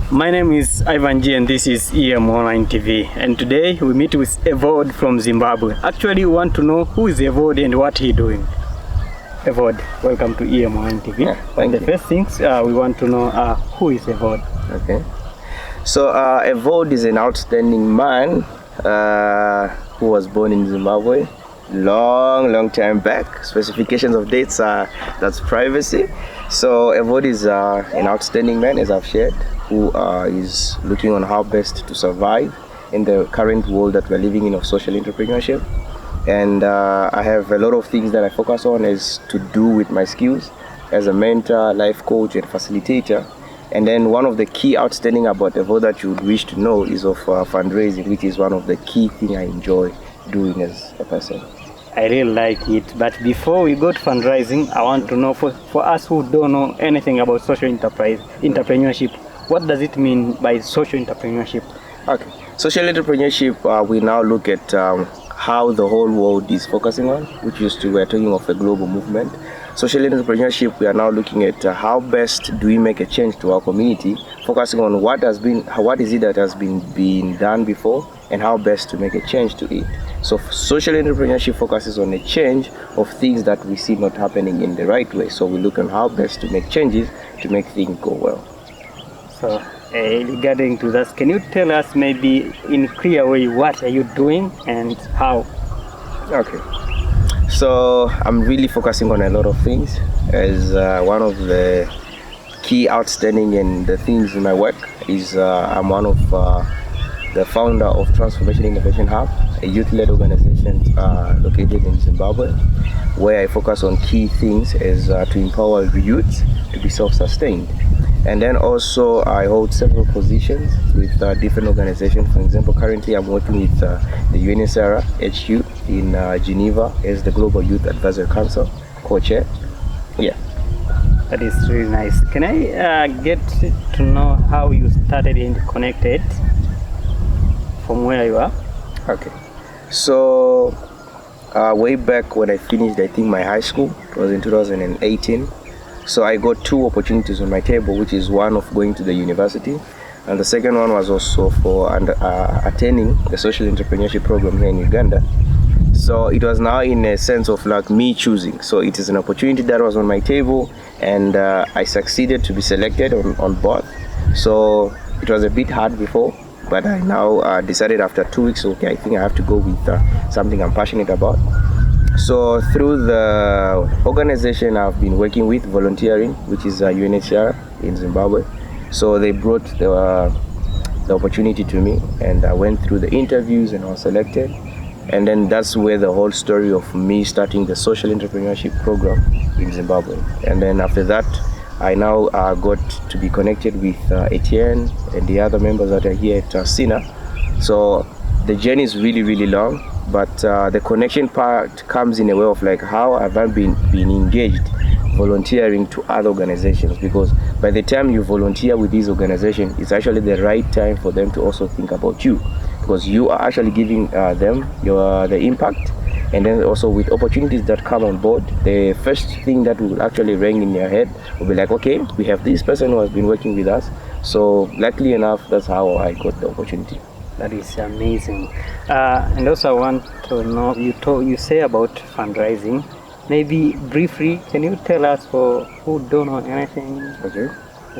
My name is Ivan G and this is EM Online TV, and today we meet with Evode from Zimbabwe. Actually, we want to know who is Evode and what he doing. Evode, welcome to EM Online TV. Thank you. The first things we want to know who is Evode. Okay. So Evode is an outstanding man who was born in Zimbabwe long time back. Specifications of dates that's privacy. So Evode is an outstanding man, as I've shared, who is looking on how best to survive in the current world that we're living in of social entrepreneurship. And I have a lot of things that I focus on as to do with my skills as a mentor, life coach, and facilitator. And then one of the key outstanding about Evode that you would wish to know is of fundraising, which is one of the key things I enjoy doing as a person. I really like it, but before we go to fundraising, I want to know for us who don't know anything about social entrepreneurship, what does it mean by social entrepreneurship? Okay, social entrepreneurship, we now look at how the whole world is focusing on, which used to, we're talking of a global movement. Social entrepreneurship, we are now looking at how best do we make a change to our community, focusing on what is it that has been done before and how best to make a change to it. So social entrepreneurship focuses on a change of things that we see not happening in the right way. So we look on how best to make changes to make things go well. So regarding to that, can you tell us maybe in clear way what are you doing and how? Okay. So I'm really focusing on a lot of things as one of the key outstanding and the things in my work is I'm one of the founder of Transformation Innovation Hub, a youth-led organization located in Zimbabwe, where I focus on key things as to empower youth to be self-sustained. And then also I hold several positions with different organizations. For example, currently I'm working with the UNSR HQ in Geneva as the Global Youth Advisory Council co-chair. Yeah. That is really nice. Can I get to know how you started and connected from where you are? Okay. So way back when I finished, I think, my high school, it was in 2018. So I got two opportunities on my table, which is one of going to the university, and the second one was also for attending the social entrepreneurship program here in Uganda. So it was now in a sense of like me choosing. So it is an opportunity that was on my table, and I succeeded to be selected on both. So it was a bit hard before, but I now decided after 2 weeks, okay, I think I have to go with something I'm passionate about. So through the organization I've been working with, volunteering, which is UNHCR in Zimbabwe. So they brought the opportunity to me, and I went through the interviews and I was selected. And then that's where the whole story of me starting the social entrepreneurship program in Zimbabwe. And then after that, I now got to be connected with Etienne and the other members that are here at SINA. So the journey is really long, but the connection part comes in a way of like how have I been engaged volunteering to other organizations, because by the time you volunteer with these organizations, it's actually the right time for them to also think about you, because you are actually giving them the impact. And then also with opportunities that come on board, the first thing that will actually ring in your head will be like, okay, we have this person who has been working with us. So luckily enough, that's how I got the opportunity. That is amazing. And also I want to know, you say about fundraising. Maybe briefly, can you tell us for who don't know anything? Okay.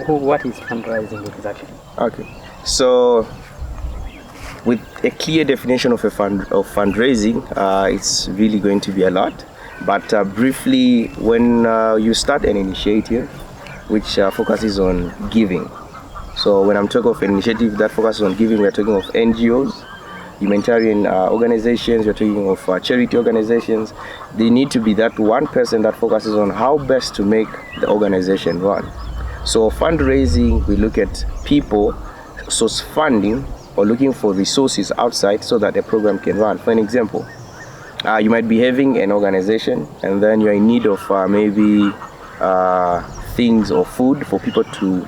What is fundraising exactly? Okay. So with a clear definition of fundraising, it's really going to be a lot. But briefly, when you start an initiative which focuses on giving. So when I'm talking of an initiative that focuses on giving, we're talking of NGOs, humanitarian organizations, we're talking of charity organizations. They need to be that one person that focuses on how best to make the organization run. So fundraising, we look at people source funding or looking for resources outside so that the program can run. For an example, you might be having an organization and then you're in need of maybe things or food for people to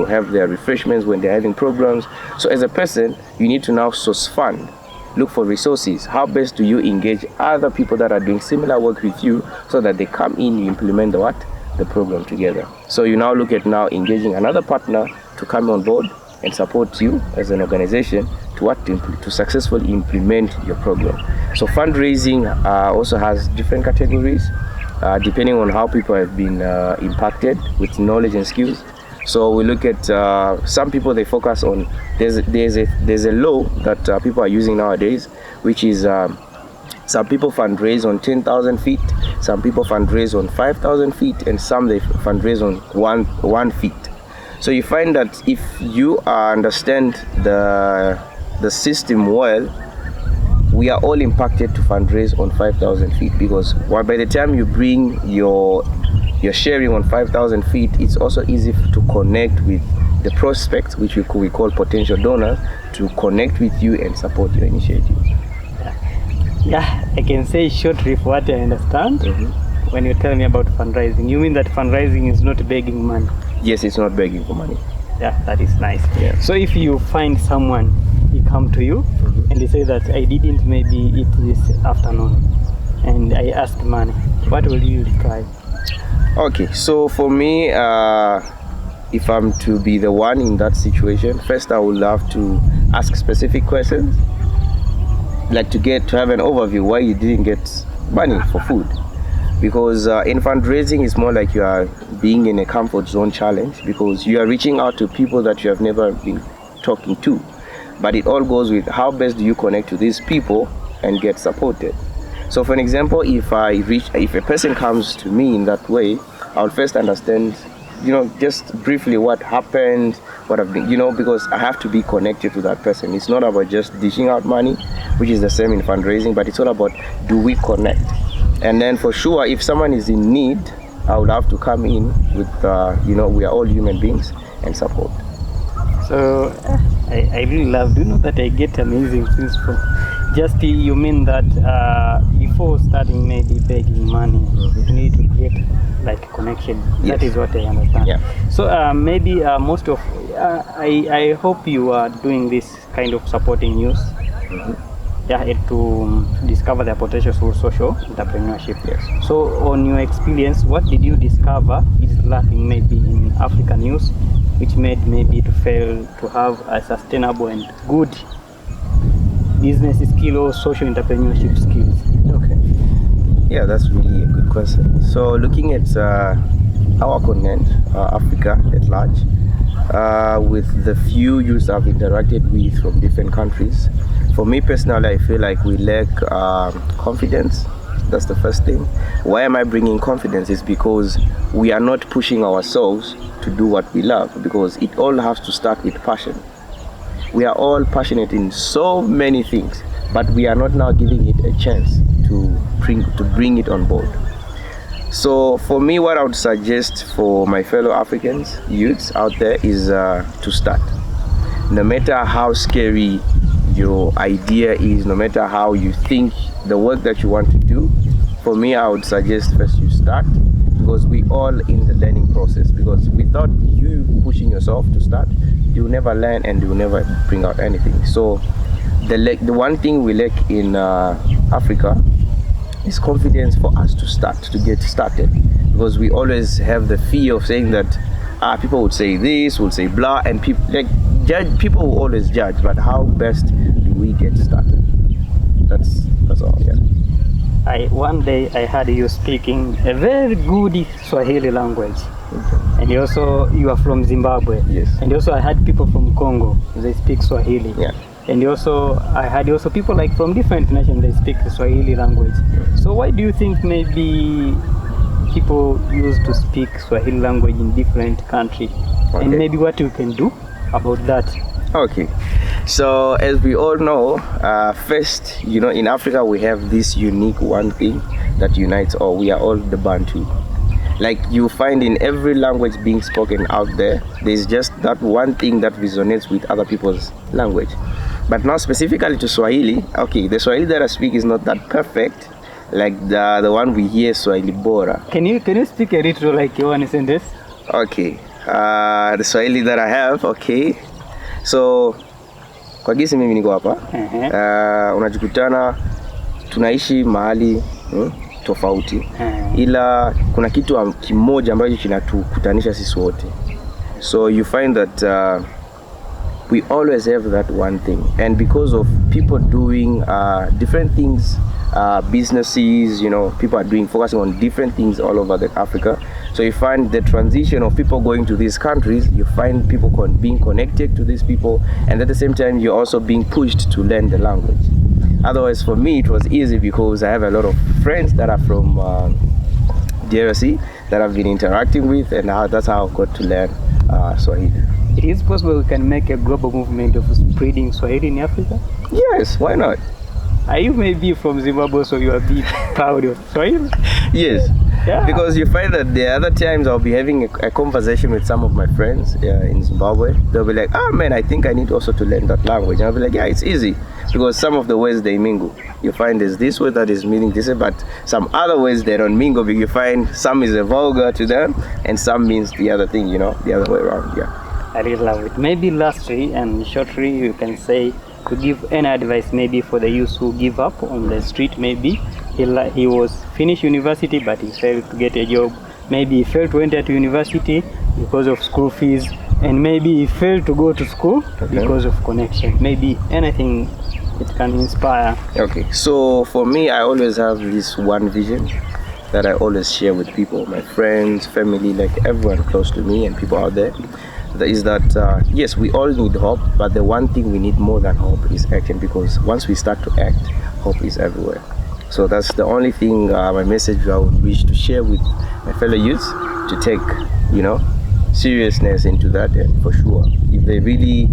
have their refreshments when they're having programs. So as a person, you need to now source fund, look for resources. How best do you engage other people that are doing similar work with you so that they come in, you implement the program together. So you now look at engaging another partner to come on board and support you as an organization to successfully implement your program. So fundraising also has different categories depending on how people have been impacted with knowledge and skills. So we look at some people, they focus on there's a law that people are using nowadays, which is some people fundraise on 10,000 feet, some people fundraise on 5,000 feet, and some they fundraise on one feet. So you find that if you understand the system well, we are all impacted to fundraise on 5,000 feet, because by the time you bring your sharing on 5,000 feet, it's also easy to connect with the prospects, which we call potential donors, to connect with you and support your initiative. Yeah, I can say shortly for what I understand. When you tell me about fundraising, you mean that fundraising is not begging money? Yes, it's not begging for money. Yeah, that is nice. Yeah. So if you find someone, he come to you and they say that I didn't maybe eat this afternoon and I asked money, what will you reply? Okay, so for me, if I'm to be the one in that situation, first I would love to ask specific questions, like to have an overview why you didn't get money for food. Because in fundraising, it's more like you are being in a comfort zone challenge, because you are reaching out to people that you have never been talking to. But it all goes with how best do you connect to these people and get supported. So for an example, if a person comes to me in that way, I'll first understand, just briefly what happened, what I've been, because I have to be connected to that person. It's not about just dishing out money, which is the same in fundraising, but it's all about, do we connect? And then for sure, if someone is in need, I would have to come in with, we are all human beings, and support. So I really love, do you know that I get amazing things from, just you mean that before starting maybe begging money, you need to create like a connection. Yes. That is what I understand. Yeah. So maybe most of, I hope you are doing this kind of supporting youth. To discover their potential through social entrepreneurship. Yes. So on your experience, what did you discover is lacking maybe in African youth, which made maybe to fail to have a sustainable and good business skill or social entrepreneurship skills? Okay. Yeah, that's really a good question. So looking at our continent, Africa at large, with the few youths I've interacted with from different countries, for me personally, I feel like we lack confidence. That's the first thing. Why am I bringing confidence? Is because we are not pushing ourselves to do what we love, because it all has to start with passion. We are all passionate in so many things, but we are not now giving it a chance to bring it on board. So for me, what I would suggest for my fellow Africans, youths out there, is to start. No matter how scary your idea is, no matter how you think the work that you want to do, for me, I would suggest first you start, because we all in the learning process. Because without you pushing yourself to start, you'll never learn and you'll never bring out anything. So the one thing we lack in Africa is confidence for us to get started, because we always have the fear of saying that people would say this, would say blah, and people will always judge. But how best do we get started? That's all. Yeah. One day I heard you speaking a very good Swahili language. And also you are from Zimbabwe. Yes. And also I had people from Congo, they speak Swahili. Yeah. And also I had people like from different nations, they speak the Swahili language. So why do you think maybe people used to speak Swahili language in different countries? Okay. And maybe what you can do about that? Okay, so as we all know, first, in Africa we have this unique one thing that unites all. We are all the Bantu. Like you find in every language being spoken out there, there's just that one thing that resonates with other people's language. But now specifically to Swahili, okay, the Swahili that I speak is not that perfect, like the one we hear, Swahili Bora. Can you speak a little like Yohana sentence? Okay, the Swahili that I have, okay. So kwa gisi mimi niko hapa, unajikutana tunaishi mahali tofauti, ila kuna kitu kimoja ambacho kinatukutanisha sisi wote. So you find that we always have that one thing, and because of people doing different things, businesses, people are focusing on different things all over Africa. So you find the transition of people going to these countries, you find people being connected to these people, and at the same time you're also being pushed to learn the language. Otherwise, for me, it was easy because I have a lot of friends that are from DRC that I've been interacting with, and that's how I got to learn Swahili. It is possible we can make a global movement of spreading Swahili in Africa? Yes, why not? Are you maybe from Zimbabwe, so you are a bit proud of Swahili? Yes. Yeah. Because you find that the other times I'll be having a conversation with some of my friends in Zimbabwe. They'll be like, oh man, I think I need also to learn that language. And I'll be like, yeah, it's easy. Because some of the words they mingle. You find there's this word that is meaning this, but some other words they don't mingle. But you find some is a vulgar to them and some means the other thing, the other way around. Yeah. I really love it. Maybe lastly and shortly you can say, to give any advice maybe for the youth who give up on the street. Maybe he was finished university but he failed to get a job. Maybe he failed to enter to university because of school fees, and maybe he failed to go to school because of connection. Maybe anything it can inspire. Okay, so for me, I always have this one vision that I always share with people, my friends, family, like everyone close to me and people out there. Is that yes, we all need hope, but the one thing we need more than hope is action, because once we start to act, hope is everywhere. So that's the only thing, my message I would wish to share with my fellow youths, to take seriousness into that, and for sure if they really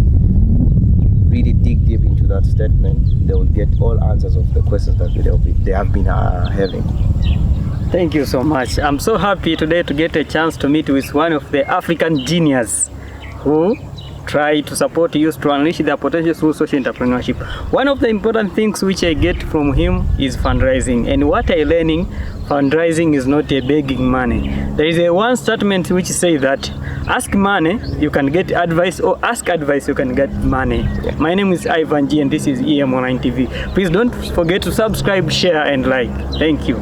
dig deep into that statement, they will get all answers of the questions that they have been having. Thank you so much. I'm so happy today to get a chance to meet with one of the African geniuses who try to support youth to unleash their potential through social entrepreneurship. One of the important things which I get from him is fundraising, and what I learning, fundraising is not a begging money. There is a one statement which says that ask money you can get advice, or ask advice you can get money. Yeah. My name is Ivan G and this is EM Online TV. Please don't forget to subscribe, share and like. Thank you.